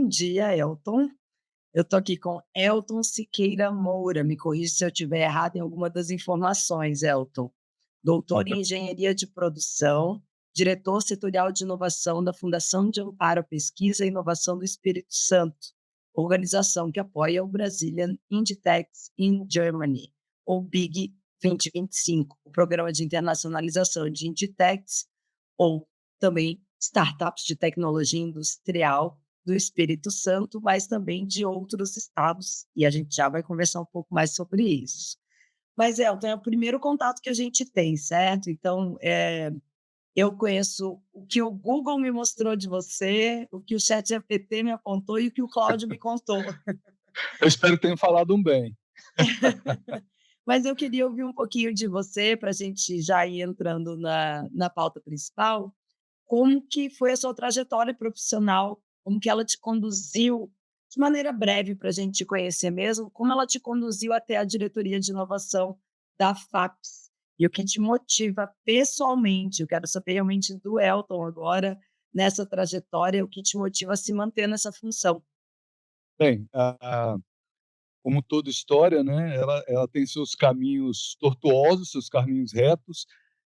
Bom dia, Elton. Eu estou aqui com Elton Siqueira Moura. Me corrija se eu estiver errado em alguma das informações, Elton. Doutor em Engenharia de Produção, diretor setorial de inovação da Fundação de Amparo à Pesquisa e Inovação do Espírito Santo, organização que apoia o Brazilian Inditex in Germany, ou BIG 2025, o programa de internacionalização de Inditex, ou também startups de tecnologia industrial do Espírito Santo, mas também de outros estados, e a gente já vai conversar um pouco mais sobre isso. Mas, Elton, é o primeiro contato que a gente tem, certo? Então, eu conheço o que o Google me mostrou de você, o que o ChatGPT me apontou e o que o Cláudio me contou. Eu espero que tenha falado um bem. Mas eu queria ouvir um pouquinho de você, para a gente já ir entrando na pauta principal. Como que foi a sua trajetória profissional? Como que ela te conduziu, de maneira breve, para a gente te conhecer mesmo, como ela te conduziu até a diretoria de inovação da FAPES? E o que te motiva pessoalmente? Eu quero saber realmente do Elton agora, nessa trajetória, o que te motiva a se manter nessa função. Bem, como toda história, né, ela tem seus caminhos tortuosos, seus caminhos retos,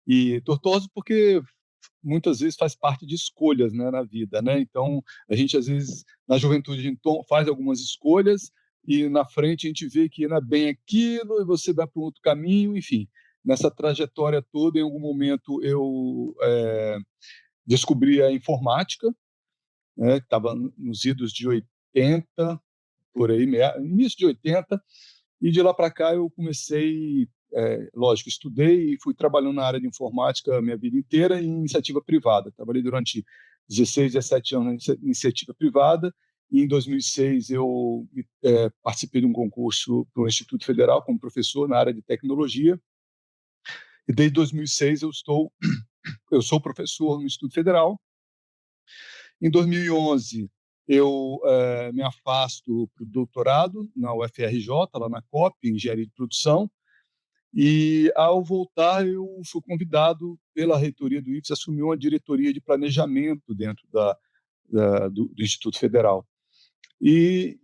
e tortuosos porque muitas vezes faz parte de escolhas, né, na vida, né? Então, a gente às vezes na juventude a gente faz algumas escolhas e na frente a gente vê que não é bem aquilo e você vai para um outro caminho, enfim. Nessa trajetória toda, em algum momento eu descobri a informática, né, estava nos idos de 80, por aí, início de 80, e de lá para cá eu comecei, lógico, estudei e fui trabalhando na área de informática a minha vida inteira em iniciativa privada. Trabalhei durante 16, 17 anos na iniciativa privada, e em 2006 eu participei de um concurso para o Instituto Federal como professor na área de tecnologia, e desde 2006 eu sou professor no Instituto Federal. Em 2011, eu me afasto para o doutorado na UFRJ, lá na COP, em Engenharia de Produção, e, ao voltar, eu fui convidado pela reitoria do IFES a assumir uma diretoria de planejamento dentro do Instituto Federal. E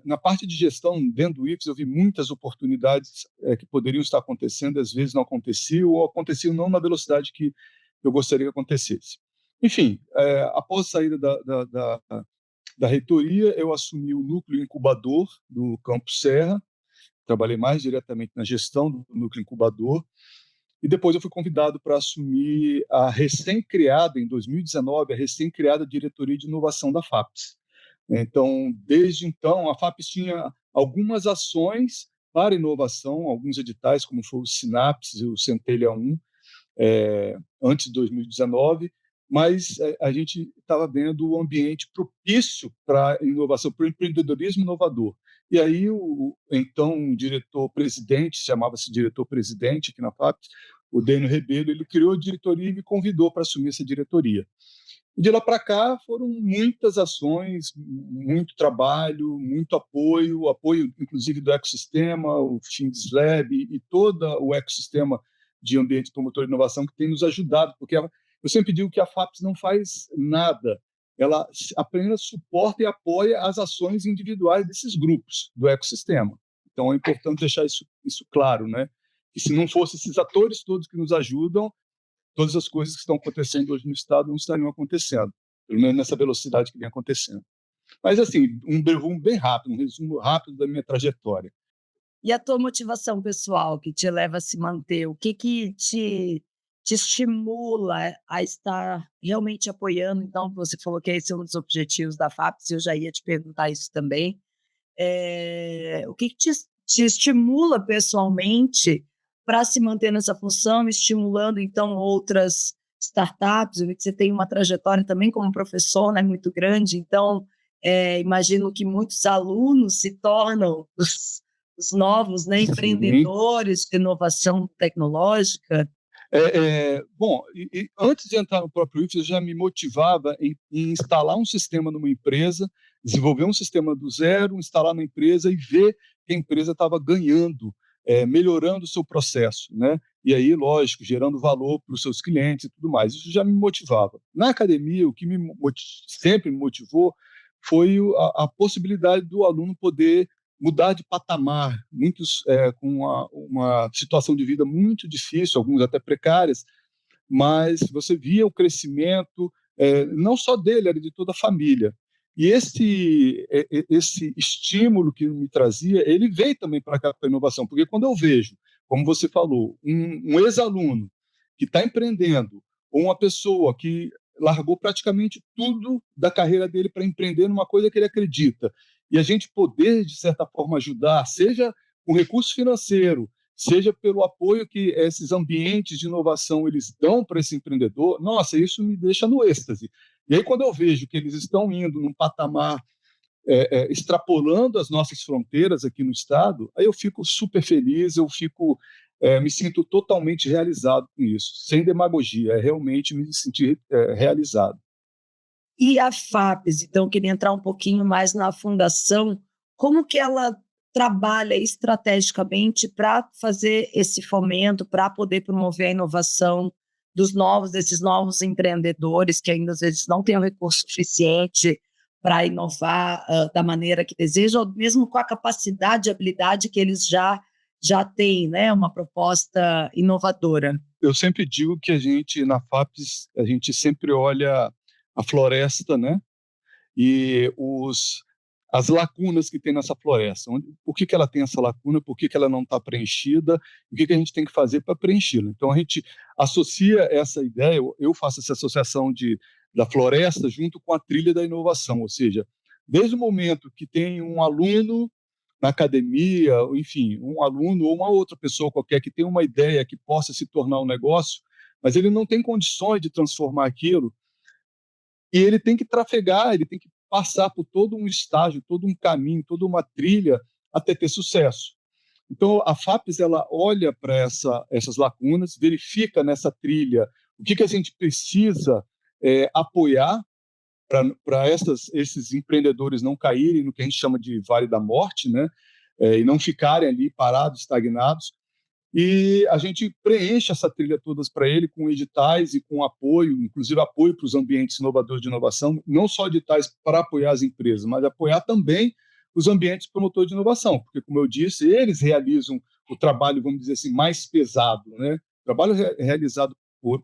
na parte de gestão dentro do IFES, eu vi muitas oportunidades que poderiam estar acontecendo, às vezes não aconteciam, ou aconteciam não na velocidade que eu gostaria que acontecesse. Enfim, após a saída da reitoria, eu assumi o núcleo incubador do Campus Serra, trabalhei mais diretamente na gestão do núcleo incubador, e depois eu fui convidado para assumir a recém-criada, em 2019, a recém-criada diretoria de inovação da FAPES. Então, desde então, a FAPES tinha algumas ações para inovação, alguns editais, como foi o Sinapse e o Centelha 1, antes de 2019, mas a gente estava vendo o ambiente propício para inovação, para o empreendedorismo inovador. E aí, então, diretor-presidente, chamava-se diretor-presidente aqui na FAPES, o Dênio Rebelo, ele criou a diretoria e me convidou para assumir essa diretoria. E de lá para cá foram muitas ações, muito trabalho, muito apoio inclusive do ecossistema, o FindesLab e todo o ecossistema de ambiente promotor de inovação que tem nos ajudado, porque eu sempre digo que a FAPES não faz nada, ela apenas suporta e apoia as ações individuais desses grupos do ecossistema. Então é importante deixar isso claro, né? Que se não fossem esses atores todos que nos ajudam, todas as coisas que estão acontecendo hoje no Estado não estariam acontecendo, pelo menos nessa velocidade que vem acontecendo. Mas, assim, um resumo rápido da minha trajetória. E a tua motivação pessoal que te leva a se manter? O que te estimula a estar realmente apoiando? Então, você falou que esse é um dos objetivos da FAPES, eu já ia te perguntar isso também. O que te estimula pessoalmente para se manter nessa função, estimulando, então, outras startups? Eu vi que você tem uma trajetória também como professor, né, muito grande, então, imagino que muitos alunos se tornam os novos, né, Sim. empreendedores de inovação tecnológica. Bom, antes de entrar no próprio IFES, eu já me motivava em instalar um sistema numa empresa, desenvolver um sistema do zero, instalar na empresa e ver que a empresa estava ganhando, melhorando o seu processo, né? E aí, lógico, gerando valor para os seus clientes e tudo mais. Isso já me motivava. Na academia, o que sempre me motivou foi a possibilidade do aluno poder mudar de patamar, muitos com uma situação de vida muito difícil, alguns até precárias, mas você via o crescimento, não só dele, era de toda a família. E esse estímulo que me trazia, ele veio também para a inovação, porque quando eu vejo, como você falou, um ex-aluno que está empreendendo, ou uma pessoa que largou praticamente tudo da carreira dele para empreender numa coisa que ele acredita, e a gente poder, de certa forma, ajudar, seja com recurso financeiro, seja pelo apoio que esses ambientes de inovação eles dão para esse empreendedor, nossa, isso me deixa no êxtase. E aí, quando eu vejo que eles estão indo num patamar extrapolando as nossas fronteiras aqui no Estado, aí eu fico super feliz, me sinto totalmente realizado com isso, sem demagogia, é realmente me sentir realizado. E a FAPES, então, eu queria entrar um pouquinho mais na fundação, como que ela trabalha estrategicamente para fazer esse fomento, para poder promover a inovação desses novos empreendedores que ainda às vezes não têm o recurso suficiente para inovar da maneira que desejam, ou mesmo com a capacidade e habilidade que eles já têm, né, uma proposta inovadora. Eu sempre digo que a gente, na FAPES, a gente sempre olha a floresta, né? E as lacunas que tem nessa floresta. Por que ela tem essa lacuna? Por que ela não está preenchida? O que a gente tem que fazer para preenchê-la? Então, a gente associa essa ideia, eu faço essa associação da floresta junto com a trilha da inovação, ou seja, desde o momento que tem um aluno na academia, enfim, um aluno ou uma outra pessoa qualquer que tem uma ideia que possa se tornar um negócio, mas ele não tem condições de transformar aquilo, e ele tem que trafegar, ele tem que passar por todo um estágio, todo um caminho, toda uma trilha até ter sucesso. Então, a FAPES ela olha para essas lacunas, verifica nessa trilha o que a gente precisa apoiar para esses empreendedores não caírem no que a gente chama de vale da morte, né? E não ficarem ali parados, estagnados. E a gente preenche essa trilha todas para ele com editais e com apoio, inclusive apoio para os ambientes inovadores de inovação, não só editais para apoiar as empresas, mas apoiar também os ambientes promotores de inovação, porque, como eu disse, eles realizam o trabalho, vamos dizer assim, mais pesado, né? O trabalho realizado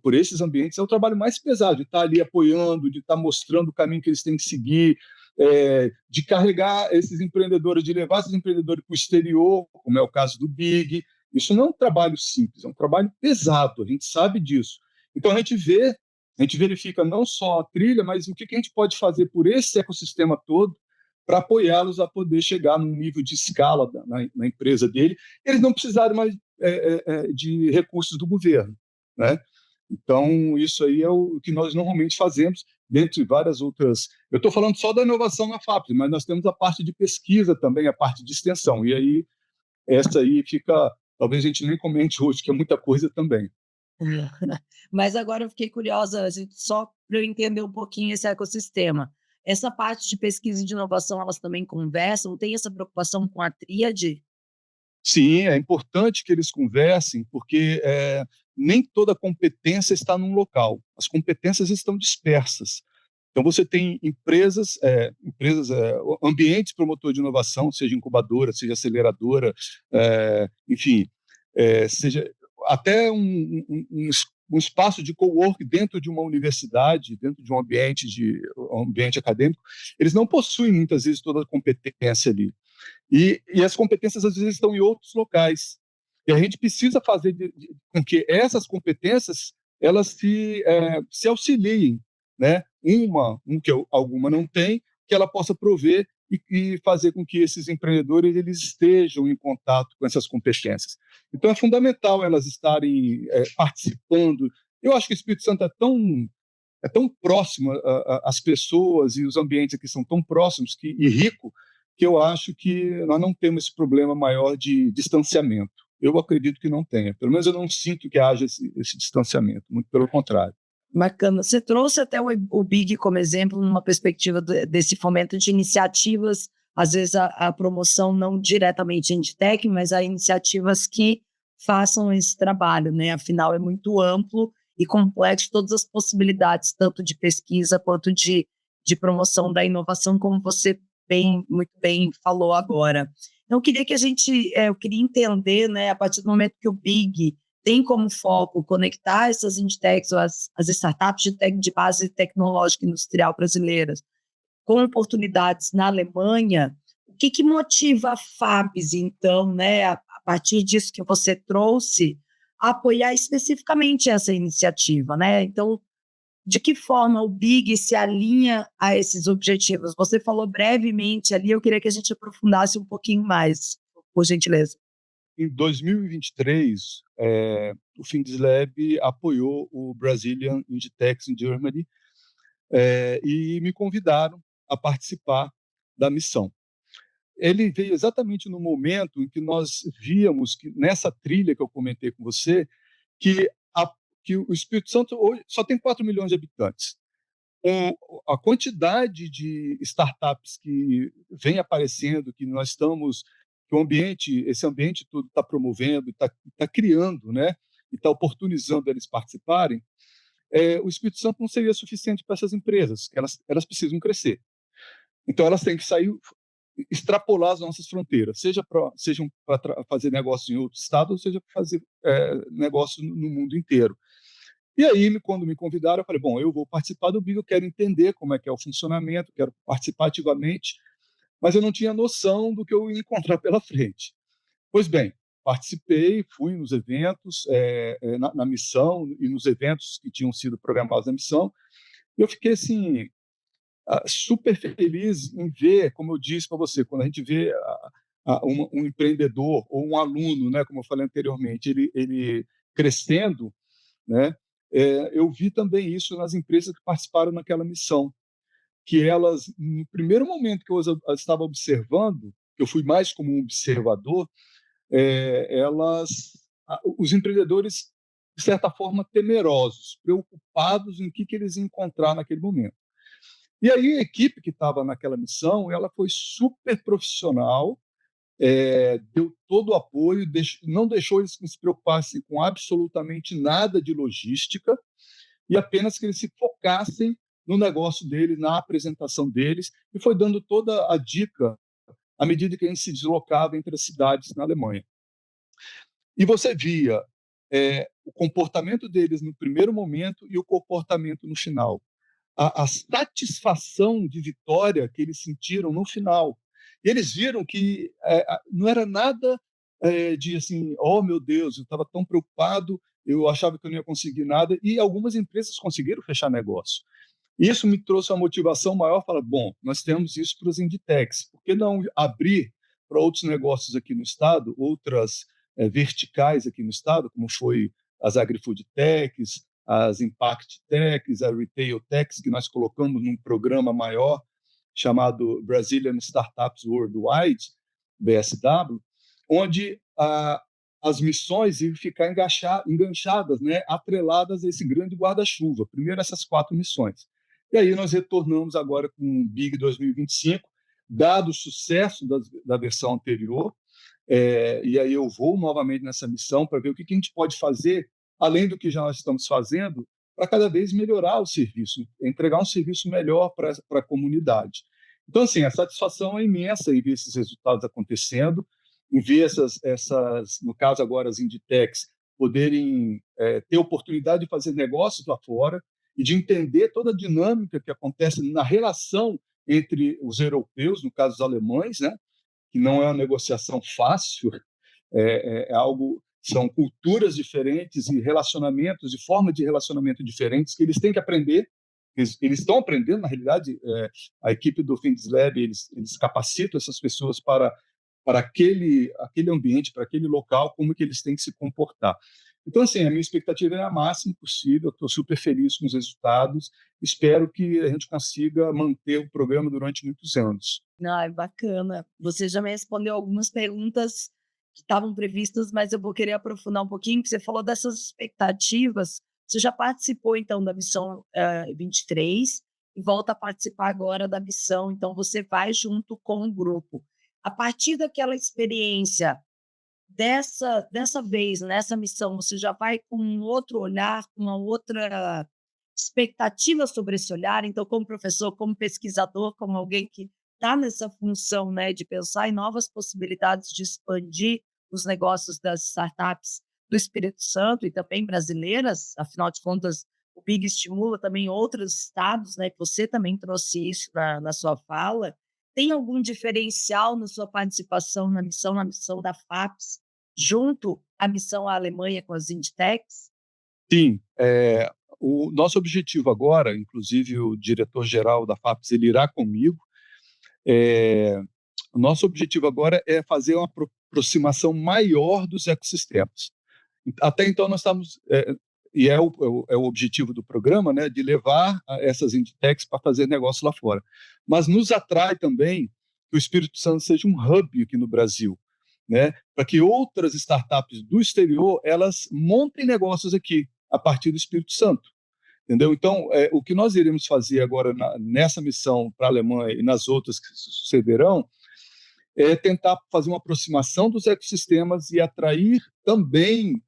por esses ambientes é o trabalho mais pesado, de estar ali apoiando, de estar mostrando o caminho que eles têm que seguir, de carregar esses empreendedores, de levar esses empreendedores para o exterior, como é o caso do Big. Isso não é um trabalho simples, é um trabalho pesado, a gente sabe disso. Então, a gente verifica não só a trilha, mas o que a gente pode fazer por esse ecossistema todo para apoiá-los a poder chegar num nível de escala na empresa dele, eles não precisarem mais de recursos do governo, né? Então, isso aí é o que nós normalmente fazemos, dentre várias outras. Eu estou falando só da inovação na FAPES, mas nós temos a parte de pesquisa também, a parte de extensão, e aí essa aí fica. Talvez a gente nem comente hoje, que é muita coisa também. Mas agora eu fiquei curiosa, só para eu entender um pouquinho esse ecossistema. Essa parte de pesquisa e de inovação, elas também conversam? Tem essa preocupação com a tríade? Sim, é importante que eles conversem, porque nem toda competência está num local. As competências estão dispersas. Então, você tem ambientes promotor de inovação, seja incubadora, seja aceleradora, enfim, seja até um espaço de cowork dentro de uma universidade, dentro de um ambiente acadêmico, eles não possuem muitas vezes toda a competência ali. E as competências às vezes estão em outros locais. E a gente precisa fazer com que essas competências elas se auxiliem, né? Que alguma não tem, que ela possa prover e fazer com que esses empreendedores eles estejam em contato com essas competências. Então é fundamental elas estarem participando. Eu acho que o Espírito Santo é tão próximo às pessoas, e os ambientes aqui são tão próximos e rico, que eu acho que nós não temos esse problema maior de distanciamento. Eu acredito que não tenha. Pelo menos eu não sinto que haja esse distanciamento, muito pelo contrário. Bacana. Você trouxe até o Big como exemplo, numa perspectiva desse fomento de iniciativas, às vezes a promoção não diretamente em tech, mas há iniciativas que façam esse trabalho, né? Afinal, é muito amplo e complexo todas as possibilidades, tanto de pesquisa quanto de de promoção da inovação, como você muito bem falou agora. Então, eu queria entender, né, a partir do momento que o Big tem como foco conectar essas Inditex, ou as startups de base tecnológica e industrial brasileiras, com oportunidades na Alemanha, o que motiva a Fabs, então, né, a partir disso que você trouxe, a apoiar especificamente essa iniciativa, né? Então, de que forma o Big se alinha a esses objetivos? Você falou brevemente ali, eu queria que a gente aprofundasse um pouquinho mais, por gentileza. Em 2023, o Findeslab apoiou o Brazilian Inditex in Germany, e me convidaram a participar da missão. Ele veio exatamente no momento em que nós víamos que nessa trilha que eu comentei com você, que, que o Espírito Santo hoje só tem 4 milhões de habitantes. A quantidade de startups que vem aparecendo, que nós estamos, que esse ambiente todo está promovendo, está criando, né, e está oportunizando eles participarem, o Espírito Santo não seria suficiente para essas empresas, que elas precisam crescer. Então, elas têm que sair, extrapolar as nossas fronteiras, sejam para fazer negócio em outro estado, ou seja para fazer negócio no mundo inteiro. E aí, quando me convidaram, eu falei, bom, eu vou participar do Big, eu quero entender como é que é o funcionamento, quero participar ativamente, mas eu não tinha noção do que eu ia encontrar pela frente. Pois bem, participei, fui nos eventos, na missão e nos eventos que tinham sido programados na missão, e eu fiquei, assim, super feliz em ver, como eu disse para você, quando a gente vê um empreendedor ou um aluno, né, como eu falei anteriormente, ele crescendo, né, eu vi também isso nas empresas que participaram naquela missão, que elas, no primeiro momento que eu as estava observando, que eu fui mais como um observador, os empreendedores, de certa forma, temerosos, preocupados em o que eles iam encontrar naquele momento. E aí a equipe que estava naquela missão, ela foi super profissional, deu todo o apoio, não deixou eles se preocupassem com absolutamente nada de logística, e apenas que eles se focassem no negócio deles, na apresentação deles, e foi dando toda a dica à medida que a gente se deslocava entre as cidades na Alemanha. E você via o comportamento deles no primeiro momento e o comportamento no final. A satisfação de vitória que eles sentiram no final. E eles viram que não era nada de assim, oh meu Deus, eu estava tão preocupado, eu achava que eu não ia conseguir nada, e algumas empresas conseguiram fechar negócio. Isso me trouxe uma motivação maior, falar, bom, nós temos isso para os Inditex, por que não abrir para outros negócios aqui no estado, outras verticais aqui no estado, como foi as AgriFood Techs, as Impact Techs, a Retail Techs, que nós colocamos num programa maior chamado Brazilian Startups Worldwide, BSW, onde as missões iam ficar enganchadas, né, atreladas a esse grande guarda-chuva. Primeiro essas 4 missões. E aí nós retornamos agora com o Big 2025, dado o sucesso da versão anterior, e aí eu vou novamente nessa missão para ver o que a gente pode fazer, além do que já nós estamos fazendo, para cada vez melhorar o serviço, entregar um serviço melhor para a comunidade. Então, assim, a satisfação é imensa em ver esses resultados acontecendo, em ver no caso agora as Inditex, poderem ter oportunidade de fazer negócios lá fora e de entender toda a dinâmica que acontece na relação entre os europeus, no caso os alemães, né, que não é uma negociação fácil, algo, são culturas diferentes e relacionamentos, e formas de relacionamento diferentes que eles têm que aprender. Eles estão aprendendo, na realidade, a equipe do Findeslab, eles capacitam essas pessoas para aquele ambiente, para aquele local, como que eles têm que se comportar. Então, assim, a minha expectativa é a máxima possível, estou super feliz com os resultados, espero que a gente consiga manter o programa durante muitos anos. Ai, bacana. Você já me respondeu algumas perguntas que estavam previstas, mas eu vou querer aprofundar um pouquinho, que você falou dessas expectativas. Você já participou, então, da missão 23 e volta a participar agora da missão, então você vai junto com o grupo. A partir daquela experiência, dessa vez, nessa missão, você já vai com um outro olhar, com uma outra expectativa sobre esse olhar? Então, como professor, como pesquisador, como alguém que está nessa função, né, de pensar em novas possibilidades de expandir os negócios das startups do Espírito Santo e também brasileiras, afinal de contas, o Big estimula também outros estados, né, que você também trouxe isso na sua fala. Tem algum diferencial na sua participação na missão da FAPES, junto à missão à Alemanha com as Inditex? Sim, o nosso objetivo agora, inclusive o diretor-geral da FAPES, ele irá comigo. O nosso objetivo agora é fazer uma aproximação maior dos ecossistemas. Até então nós estamos, e é o objetivo do programa, né, de levar essas Inditex para fazer negócio lá fora. Mas nos atrai também que o Espírito Santo seja um hub aqui no Brasil, né, para que outras startups do exterior elas montem negócios aqui a partir do Espírito Santo. Entendeu? Então, o que nós iremos fazer agora nessa missão para a Alemanha e nas outras que sucederão é tentar fazer uma aproximação dos ecossistemas e atrair também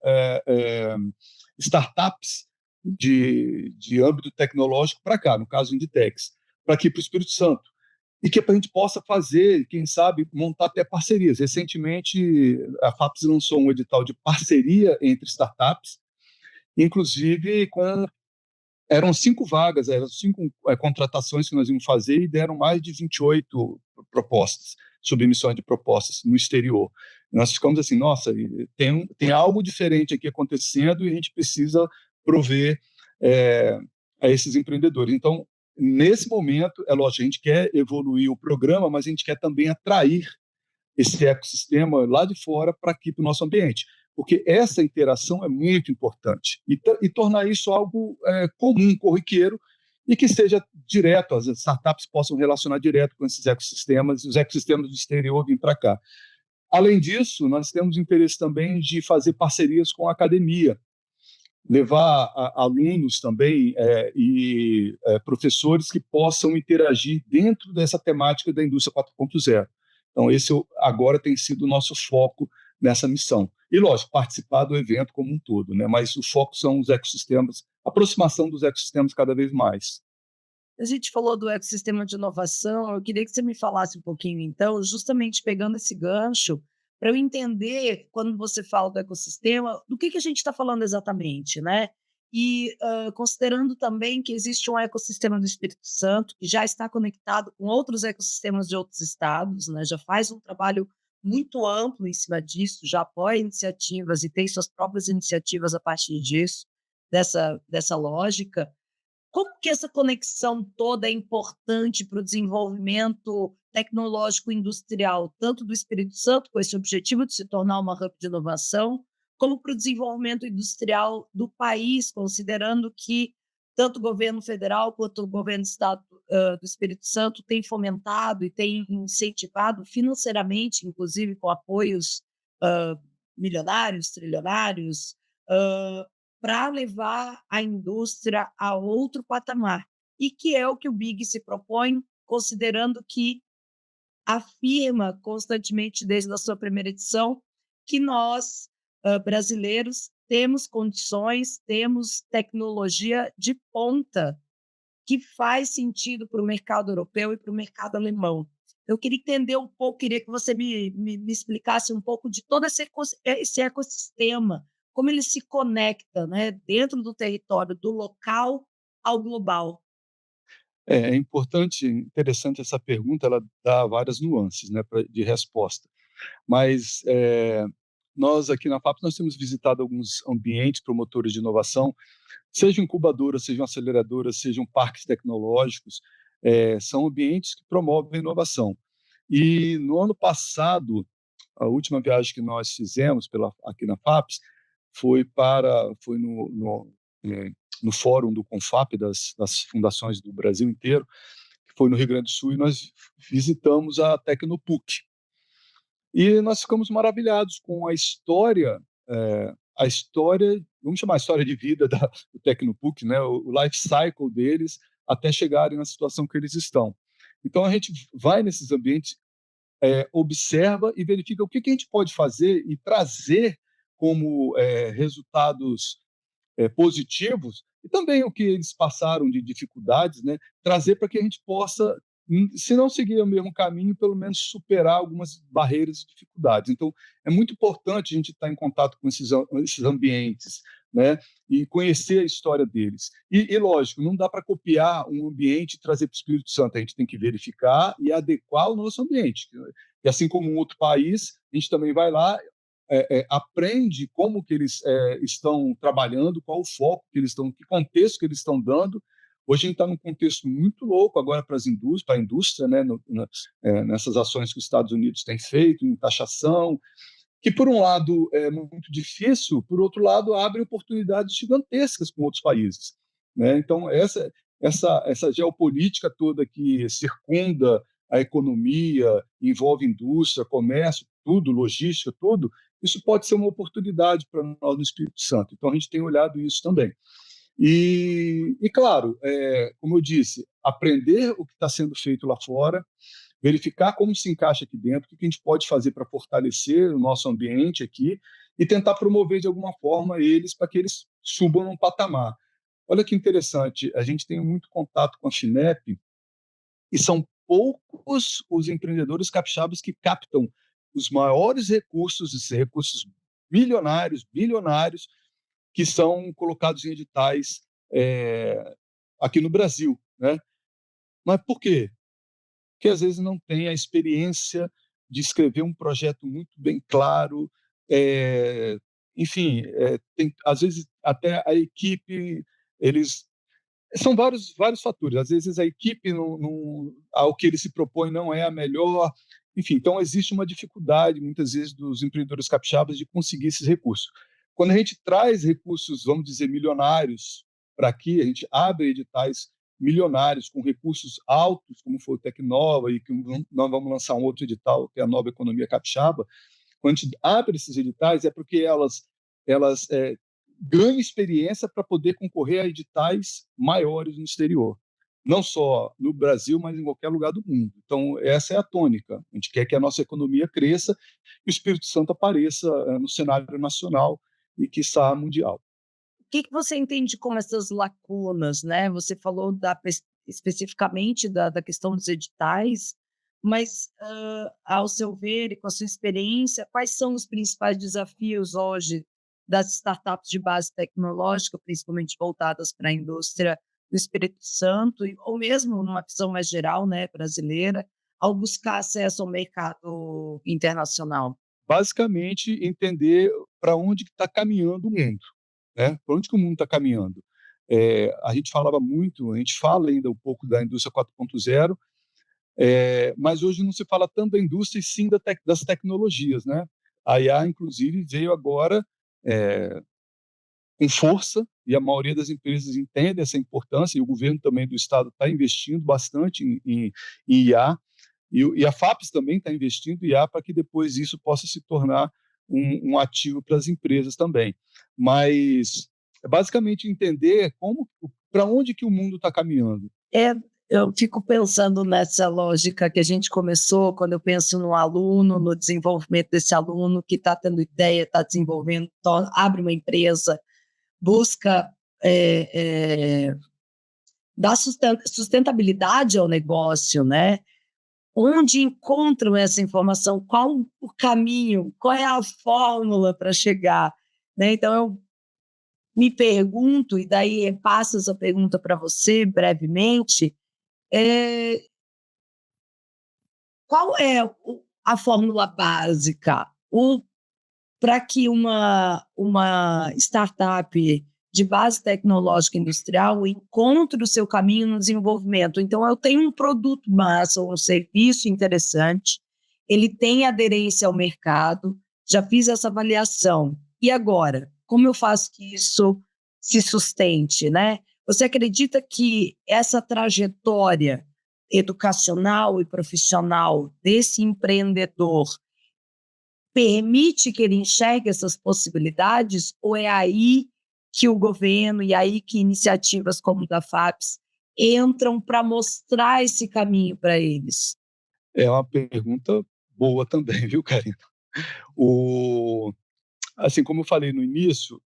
startups de âmbito tecnológico para cá, no caso Inditex, para aqui para o Espírito Santo. E que a gente possa fazer, quem sabe, montar até parcerias. Recentemente, a FAPES lançou um edital de parceria entre startups, inclusive eram 5 vagas, eram 5 contratações que nós íamos fazer e deram mais de 28 propostas, submissões de propostas no exterior. Nós ficamos assim, nossa, tem algo diferente aqui acontecendo e a gente precisa prover a esses empreendedores. Então, nesse momento, é lógico, a gente quer evoluir o programa, mas a gente quer também atrair esse ecossistema lá de fora para aqui, para o nosso ambiente. Porque essa interação é muito importante. E tornar isso algo comum, corriqueiro, e que seja direto, as startups possam relacionar direto com esses ecossistemas, e os ecossistemas do exterior virem para cá. Além disso, nós temos interesse também de fazer parcerias com a academia, levar alunos também e professores que possam interagir dentro dessa temática da indústria 4.0. Então, esse agora tem sido o nosso foco nessa missão. E, lógico, participar do evento como um todo, né? Mas o foco são os ecossistemas, aproximação dos ecossistemas cada vez mais. A gente falou do ecossistema de inovação, eu queria que você me falasse um pouquinho, então, justamente pegando esse gancho, para eu entender, quando você fala do ecossistema, do que a gente está falando exatamente, né? E considerando também que existe um ecossistema do Espírito Santo, que já está conectado com outros ecossistemas de outros estados, né? Já faz um trabalho muito amplo em cima disso, já apoia iniciativas e tem suas próprias iniciativas a partir disso, dessa lógica. Como que essa conexão toda é importante para o desenvolvimento tecnológico industrial, tanto do Espírito Santo, com esse objetivo de se tornar uma hub de inovação, como para o desenvolvimento industrial do país, considerando que tanto o governo federal quanto o governo do estado do Espírito Santo tem fomentado e tem incentivado financeiramente, inclusive com apoios hã, milionários, trilionários, para levar a indústria a outro patamar, e que é o que o Big se propõe, considerando que afirma constantemente, desde a sua primeira edição, que nós, brasileiros, temos condições, temos tecnologia de ponta que faz sentido para o mercado europeu e para o mercado alemão. Eu queria entender um pouco, queria que você me explicasse um pouco de todo esse ecossistema, como ele se conecta, né, dentro do território do local ao global. É importante, interessante essa pergunta, ela dá várias nuances, né, de resposta. Mas nós aqui na FAPES nós temos visitado alguns ambientes promotores de inovação, sejam incubadoras, sejam aceleradoras, sejam parques tecnológicos, são ambientes que promovem a inovação. E no ano passado, a última viagem que nós fizemos aqui na FAPES foi no fórum do Confap, das fundações do Brasil inteiro, que foi no Rio Grande do Sul, e nós visitamos a Tecnopuc. E nós ficamos maravilhados com a história, vamos chamar a história de vida do Tecnopuc, né, o life cycle deles, até chegarem na situação que eles estão. Então, a gente vai nesses ambientes, observa e verifica o que a gente pode fazer e trazer como resultados positivos e também o que eles passaram de dificuldades, né, trazer para que a gente possa, se não seguir o mesmo caminho, pelo menos superar algumas barreiras e dificuldades. Então, é muito importante a gente estar em contato com esses ambientes, né, e conhecer a história deles. Lógico, não dá para copiar um ambiente e trazer para o Espírito Santo, a gente tem que verificar e adequar o nosso ambiente. E assim como um outro país, a gente também vai lá, aprende como que eles estão trabalhando, qual o foco que eles estão, que contexto que eles estão dando. Hoje a gente está num contexto muito louco agora para a indústria, né, nessas ações que os Estados Unidos têm feito, em taxação, que por um lado é muito difícil, por outro lado abre oportunidades gigantescas com outros países, né? Então essa geopolítica toda que circunda a economia, envolve indústria, comércio, tudo, logística, tudo, isso pode ser uma oportunidade para nós no Espírito Santo. Então a gente tem olhado isso também. Claro, como eu disse, aprender o que está sendo feito lá fora, verificar como se encaixa aqui dentro, o que a gente pode fazer para fortalecer o nosso ambiente aqui e tentar promover de alguma forma eles para que eles subam num patamar. Olha que interessante, a gente tem muito contato com a FINEP e são poucos os empreendedores capixabas que captam os maiores recursos, esses recursos milionários, bilionários, que são colocados em editais aqui no Brasil, né? Mas por quê? Porque às vezes não tem a experiência de escrever um projeto muito bem claro, é, enfim, às vezes até a equipe, eles são vários fatores. Às vezes a equipe, ao que ele se propõe, não é a melhor. Enfim, então existe uma dificuldade, muitas vezes, dos empreendedores capixabas de conseguir esses recursos. Quando a gente traz recursos, vamos dizer, milionários para aqui, a gente abre editais milionários com recursos altos, como foi o Tecnova, e que nós vamos lançar um outro edital, que é a Nova Economia Capixaba. Quando a gente abre esses editais, é porque elas ganham experiência para poder concorrer a editais maiores no exterior. Não só no Brasil, mas em qualquer lugar do mundo. Então, essa é a tônica. A gente quer que a nossa economia cresça e o Espírito Santo apareça no cenário nacional e, quiçá, mundial. O que você entende como essas lacunas, né? Você falou especificamente da questão dos editais, mas, ao seu ver e com a sua experiência, quais são os principais desafios hoje das startups de base tecnológica, principalmente voltadas para a indústria do Espírito Santo, ou mesmo numa visão mais geral, né, brasileira, ao buscar acesso ao mercado internacional? Basicamente, entender para onde está caminhando o mundo, né? Para onde que o mundo está caminhando. A gente falava muito, a gente fala ainda um pouco da indústria 4.0, mas hoje não se fala tanto da indústria e sim das tecnologias, né? A IA, inclusive, veio agora com força e a maioria das empresas entende essa importância e o governo também do estado está investindo bastante em IA e a FAPES também está investindo em IA para que depois isso possa se tornar um ativo para as empresas também. Mas é basicamente entender para onde que o mundo está caminhando. Eu fico pensando nessa lógica que a gente começou, quando eu penso no aluno, no desenvolvimento desse aluno que está tendo ideia, está desenvolvendo, abre uma empresa, busca dar sustentabilidade ao negócio, né? Onde encontram essa informação? Qual o caminho? Qual é a fórmula para chegar? Né? Então, eu me pergunto, e daí passo essa pergunta para você brevemente, qual é a fórmula básica para que uma startup de base tecnológica industrial encontre o seu caminho no desenvolvimento? Então, eu tenho um produto massa, um serviço interessante, ele tem aderência ao mercado, já fiz essa avaliação. E agora? Como eu faço que isso se sustente, né? Você acredita que essa trajetória educacional e profissional desse empreendedor permite que ele enxergue essas possibilidades, ou é aí que o governo e aí que iniciativas como da FAPES entram para mostrar esse caminho para eles? É uma pergunta boa também, viu, Karina? Assim como eu falei no início,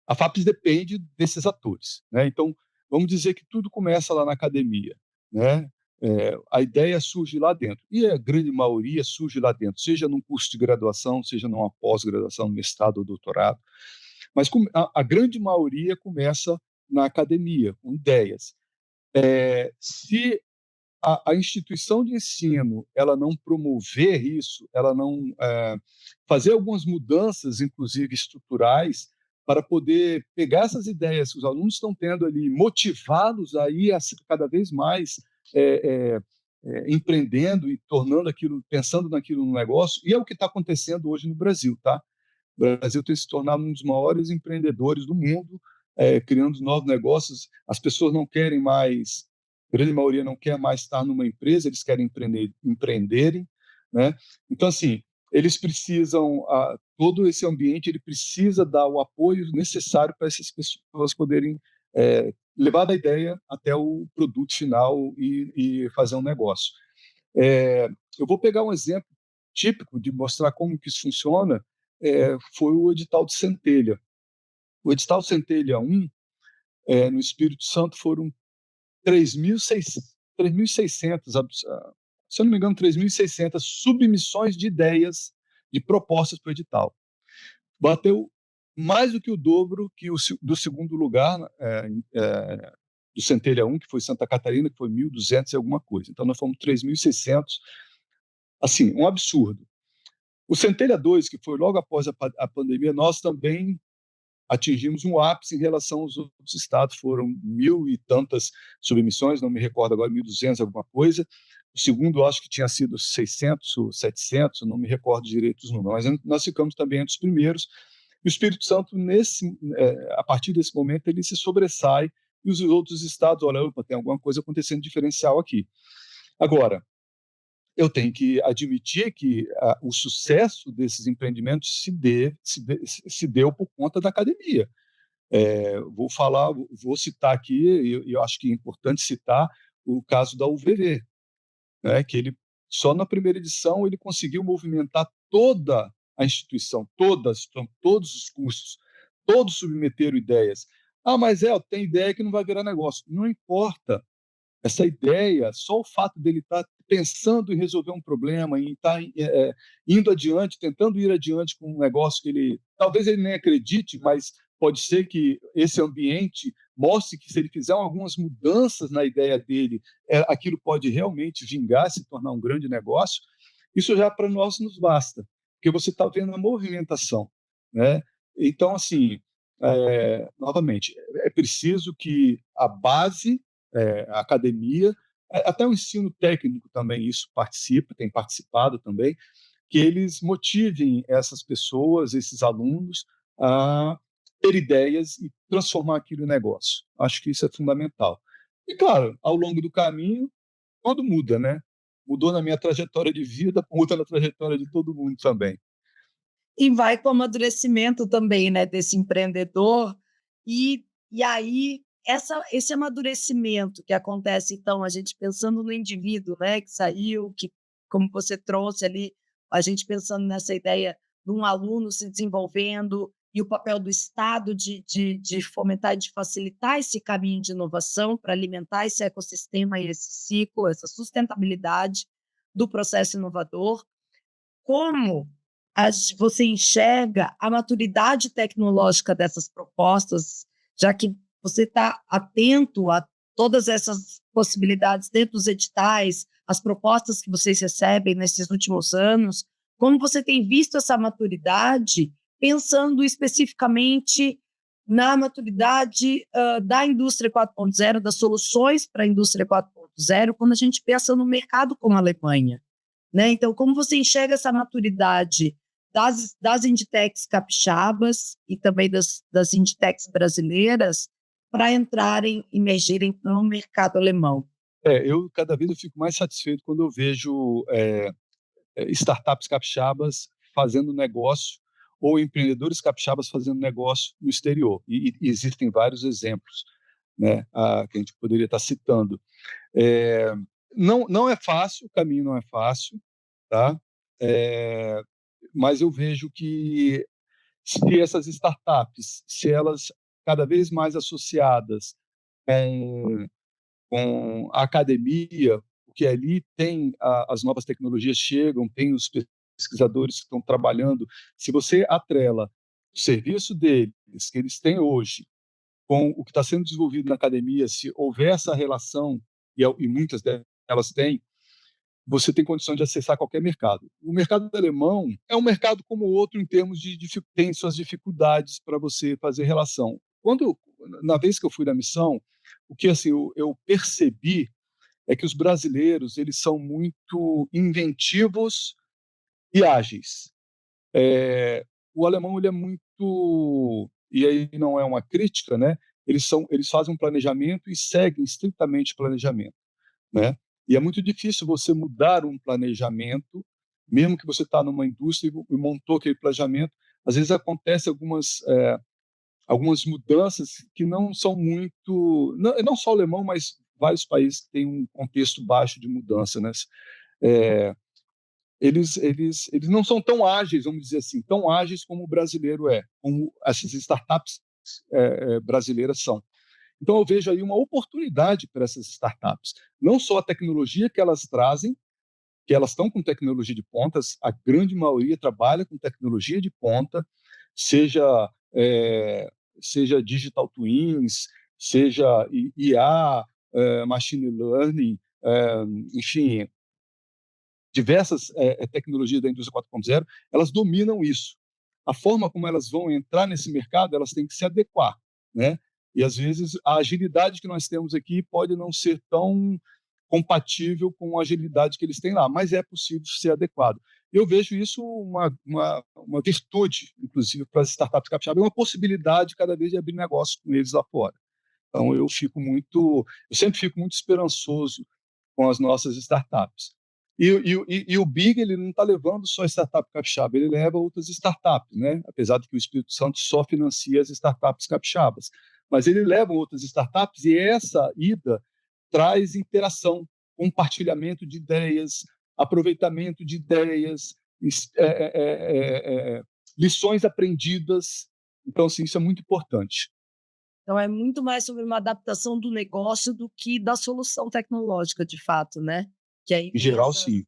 A FAPES depende desses atores, né? Então, vamos dizer que tudo começa lá na academia, né? A ideia surge lá dentro, e a grande maioria surge lá dentro, seja num curso de graduação, seja numa pós-graduação, mestrado ou doutorado, mas a grande maioria começa na academia, com ideias. Se a instituição de ensino ela não promover isso, ela não fazer algumas mudanças, inclusive estruturais, para poder pegar essas ideias que os alunos estão tendo ali, motivá-los a ir cada vez mais empreendendo e tornando aquilo, pensando naquilo no negócio, e é o que está acontecendo hoje no Brasil, tá? O Brasil tem se tornado um dos maiores empreendedores do mundo, criando novos negócios. As pessoas não querem mais, a grande maioria não quer mais estar numa empresa, eles querem empreenderem, né? Então, assim, eles precisam, todo esse ambiente, ele precisa dar o apoio necessário para essas pessoas poderem levar da ideia até o produto final e fazer um negócio. Eu vou pegar um exemplo típico de mostrar como que isso funciona, foi o edital de Centelha. O edital Centelha 1, no Espírito Santo, foram 3.600, se eu não me engano, 3.600 submissões de ideias, de propostas para o edital. Bateu mais do que o dobro do segundo lugar, do Centelha 1, que foi Santa Catarina, que foi 1.200 e alguma coisa. Então, nós fomos 3.600, assim, um absurdo. O Centelha 2, que foi logo após a pandemia, nós também atingimos um ápice em relação aos outros estados. Foram 1.000 e tantas submissões, não me recordo agora, 1.200 alguma coisa. O segundo, acho que tinha sido 600 ou 700, não me recordo direito os números, mas nós ficamos também entre os primeiros. E o Espírito Santo, a partir desse momento, ele se sobressai, e os outros estados, olha, opa, tem alguma coisa acontecendo diferencial aqui. Agora, eu tenho que admitir que o sucesso desses empreendimentos se deu por conta da academia. Vou citar aqui, e eu acho que é importante citar o caso da UVV, né, que ele, só na primeira edição, ele conseguiu movimentar toda a instituição, todos os cursos, todos submeteram ideias. Mas tem ideia que não vai virar negócio. Não importa. Essa ideia, só o fato dele estar pensando em resolver um problema, em estar indo adiante, tentando ir adiante com um negócio que talvez ele nem acredite, mas pode ser que esse ambiente mostre que, se ele fizer algumas mudanças na ideia dele, aquilo pode realmente vingar, se tornar um grande negócio. Isso já para nós nos basta, porque você está vendo a movimentação, né? Então, assim, novamente, é preciso que a base, a academia, até o ensino técnico também, isso tem participado também, que eles motivem essas pessoas, esses alunos, a ter ideias e transformar aquilo em negócio. Acho que isso é fundamental. E, claro, ao longo do caminho, tudo muda, né? Mudou na minha trajetória de vida, muda na trajetória de todo mundo também. E vai com o amadurecimento também, né, desse empreendedor. E aí, esse amadurecimento que acontece, então, a gente pensando no indivíduo, né, que saiu, que, como você trouxe ali, a gente pensando nessa ideia de um aluno se desenvolvendo e o papel do Estado de fomentar e de facilitar esse caminho de inovação para alimentar esse ecossistema e esse ciclo, essa sustentabilidade do processo inovador. Como você enxerga a maturidade tecnológica dessas propostas, já que você está atento a todas essas possibilidades dentro dos editais, as propostas que vocês recebem nesses últimos anos, como você tem visto essa maturidade, pensando especificamente na maturidade da indústria 4.0, das soluções para a indústria 4.0, quando a gente pensa no mercado como a Alemanha, né? Então, como você enxerga essa maturidade das Inditex capixabas e também das Inditex brasileiras para emergirem no mercado alemão? Eu cada vez eu fico mais satisfeito quando eu vejo startups capixabas fazendo negócio, ou empreendedores capixabas fazendo negócio no exterior. E existem vários exemplos, né, que a gente poderia estar citando. Não é fácil, o caminho não é fácil, tá? Mas eu vejo que, se essas startups, se elas cada vez mais associadas com, com a academia, porque ali tem as novas tecnologias chegam, tem os pesquisadores que estão trabalhando. Se você atrela o serviço deles, que eles têm hoje, com o que está sendo desenvolvido na academia, se houver essa relação, e muitas delas têm, você tem condição de acessar qualquer mercado. O mercado alemão é um mercado como o outro em termos de tem suas dificuldades para você fazer relação. Na vez que eu fui na missão, o que assim eu percebi é que os brasileiros eles são muito inventivos e ágeis. O alemão ele é muito, e aí não é uma crítica, né? Eles fazem um planejamento e seguem estritamente o planejamento, né? E é muito difícil você mudar um planejamento, mesmo que você está numa indústria e montou aquele planejamento. Às vezes acontece algumas mudanças que não são muito, não só o alemão, mas vários países que têm um contexto baixo de mudança, né? É, eles não são tão ágeis, vamos dizer assim, tão ágeis como o brasileiro é, como essas startups brasileiras são. Então, eu vejo aí uma oportunidade para essas startups. Não só a tecnologia que elas trazem, que elas estão com tecnologia de pontas, a grande maioria trabalha com tecnologia de ponta, seja, seja digital twins, seja IA, machine learning, enfim, diversas tecnologias da indústria 4.0, elas dominam isso. A forma como elas vão entrar nesse mercado, elas têm que se adequar, né? E às vezes a agilidade que nós temos aqui pode não ser tão compatível com a agilidade que eles têm lá, mas é possível ser adequado. Eu vejo isso uma virtude, inclusive, para as startups capixabas, é uma possibilidade cada vez de abrir negócio com eles lá fora. Então eu sempre fico muito esperançoso com as nossas startups. E o Big ele não está levando só a startup capixaba, ele leva outras startups, né? Apesar de que o Espírito Santo só financia as startups capixabas. Mas ele leva outras startups e essa ida traz interação, compartilhamento de ideias, aproveitamento de ideias, lições aprendidas. Então, assim, isso é muito importante. Então, é muito mais sobre uma adaptação do negócio do que da solução tecnológica, de fato, né? Que aí Em vem geral, sim.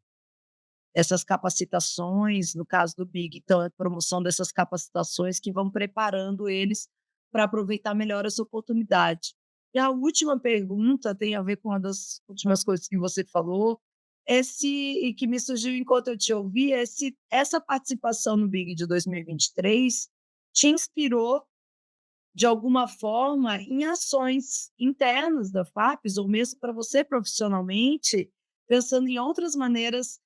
essas capacitações, no caso do Big, então, a promoção dessas capacitações que vão preparando eles para aproveitar melhor essa oportunidade. E a última pergunta tem a ver com uma das últimas coisas que você falou, e que me surgiu enquanto eu te ouvi, é se essa participação no Big de 2023 te inspirou de alguma forma, em ações internas da FAPES, ou mesmo para você profissionalmente, pensando em outras maneiras,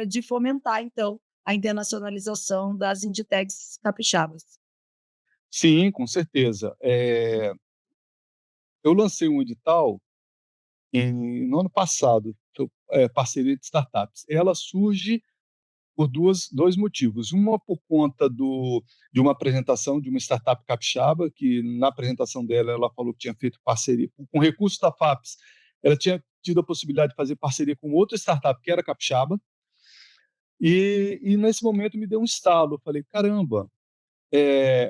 de fomentar, então, a internacionalização das Inditex capixabas. Sim, com certeza. Eu lancei um edital no ano passado, parceria de startups. Ela surge por dois motivos. Uma por conta de uma apresentação de uma startup capixaba, que na apresentação dela ela falou que tinha feito parceria com recursos da FAPES. Ela tinha tido a possibilidade de fazer parceria com outra startup que era capixaba. E nesse momento me deu um estalo. Eu falei, caramba,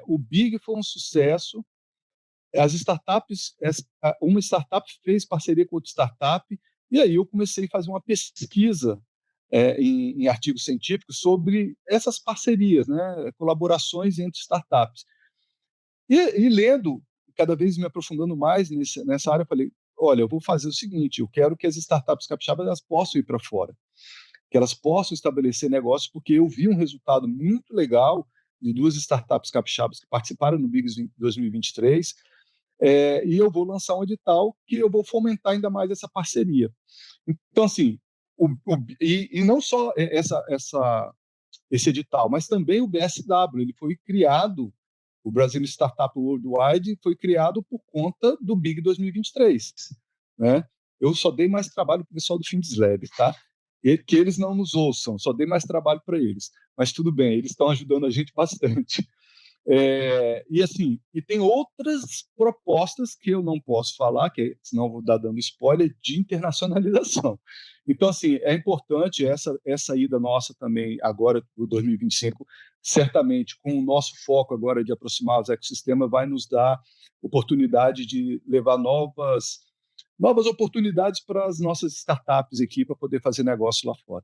o Big foi um sucesso. As startups, uma startup fez parceria com outra startup, e aí eu comecei a fazer uma pesquisa em artigos científicos sobre essas parcerias, né, colaborações entre startups. E lendo, cada vez me aprofundando mais nessa área, eu falei, olha, eu vou fazer o seguinte, eu quero que as startups capixabas elas possam ir para fora, que elas possam estabelecer negócios, porque eu vi um resultado muito legal de duas startups capixabas que participaram no Bigs 2023, e eu vou lançar um edital que eu vou fomentar ainda mais essa parceria. Então, assim, e não só esse edital, mas também o BSW, ele foi criado, o Brasil Startup Worldwide foi criado por conta do Big 2023, né? Eu só dei mais trabalho para o pessoal do Findeslab, tá? Que eles não nos ouçam, só dei mais trabalho para eles. Mas tudo bem, eles estão ajudando a gente bastante. E assim, e tem outras propostas que eu não posso falar, que senão eu vou dar dando spoiler, de internacionalização. Então, assim, é importante essa ida nossa também agora, para 2025, certamente com o nosso foco agora de aproximar os ecossistemas, vai nos dar oportunidade de levar novas oportunidades para as nossas startups aqui para poder fazer negócio lá fora.